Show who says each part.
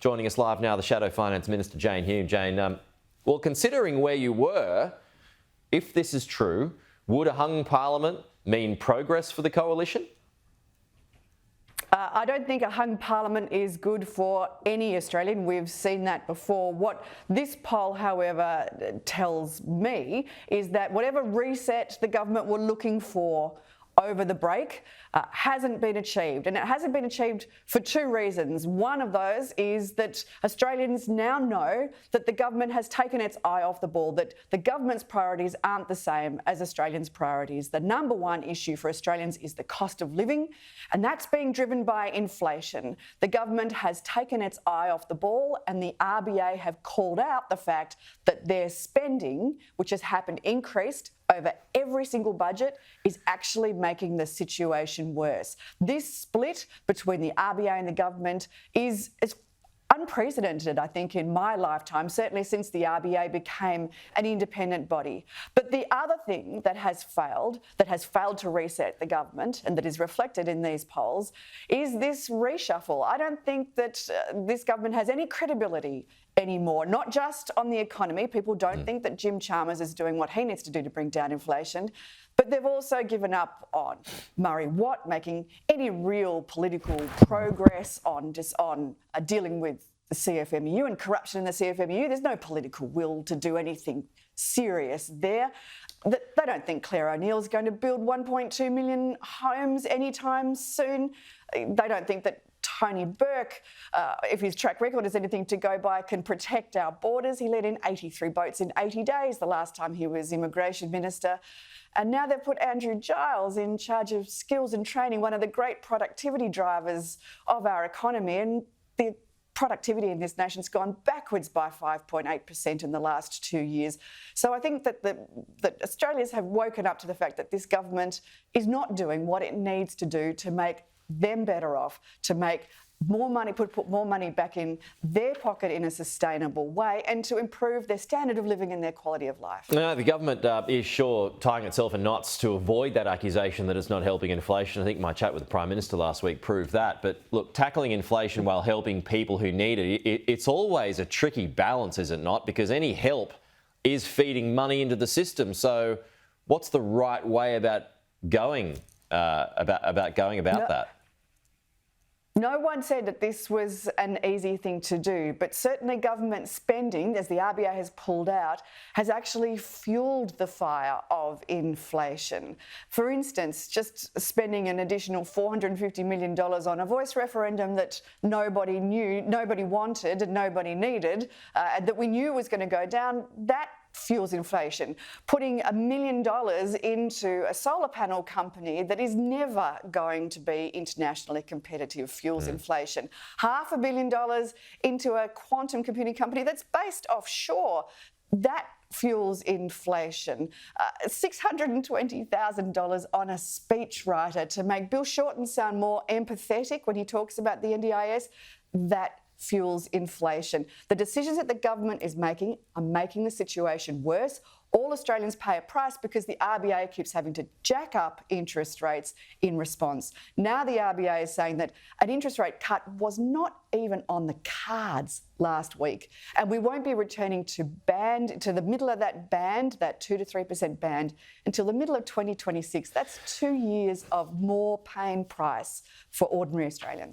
Speaker 1: Joining us live now, the Shadow Finance Minister Jane Hume. Jane, well, considering where you were, if this is true, would a hung parliament mean progress for the coalition?
Speaker 2: I don't think a hung parliament is good for any Australian. We've seen that before. What this poll, however, tells me is that whatever reset the government were looking for over the break hasn't been achieved. And it hasn't been achieved for two reasons. One of those is that Australians now know that the government has taken its eye off the ball, that the government's priorities aren't the same as Australians' priorities. The number one issue for Australians is the cost of living, and that's being driven by inflation. The government has taken its eye off the ball, and the RBA have called out the fact that their spending, which has happened increased over every single budget, is actually making the situation worse. This split between the RBA and the government is unprecedented, I think, in my lifetime, certainly since the RBA became an independent body. But the other thing that has failed to reset the government, and that is reflected in these polls, is this reshuffle. I don't think that this government has any credibility anymore, not just on the economy. People don't think that Jim Chalmers is doing what he needs to do to bring down inflation, but they've also given up on Murray Watt making any real political progress on dealing with the CFMEU and corruption in the CFMEU. There's no political will to do anything serious there. They don't think Claire O'Neill's going to build 1.2 million homes anytime soon. They don't think that Tony Burke, if his track record is anything to go by, can protect our borders. He let in 83 boats in 80 days the last time he was Immigration Minister. And now they've put Andrew Giles in charge of skills and training, one of the great productivity drivers of our economy. And the productivity in this nation's gone backwards by 5.8% in the last 2 years. So I think that Australians have woken up to the fact that this government is not doing what it needs to do to make them better off, to make more money, put more money back in their pocket in a sustainable way, and to improve their standard of living and their quality of life.
Speaker 1: No, the government is sure tying itself in knots to avoid that accusation that it's not helping inflation. I think my chat with the Prime Minister last week proved that. But look, tackling inflation while helping people who need it, it's always a tricky balance, is it not? Because any help is feeding money into the system. So what's the right way about going about that?
Speaker 2: No one said that this was an easy thing to do, but certainly government spending, as the RBA has pulled out, has actually fuelled the fire of inflation. For instance, just spending an additional $450 million on a voice referendum that nobody knew, nobody wanted and nobody needed, and that we knew was going to go down, that fuels inflation. Putting $1 million into a solar panel company that is never going to be internationally competitive fuels inflation. $500 million into a quantum computing company that's based offshore. That fuels inflation. $620,000 on a speechwriter to make Bill Shorten sound more empathetic when he talks about the NDIS. That fuels inflation. The decisions that the government is making are making the situation worse. All Australians pay a price because the RBA keeps having to jack up interest rates in response. Now the RBA is saying that an interest rate cut was not even on the cards last week, and we won't be returning to the middle of that band, that 2 to 3% band, until the middle of 2026. That's 2 years of more paying price for ordinary Australians.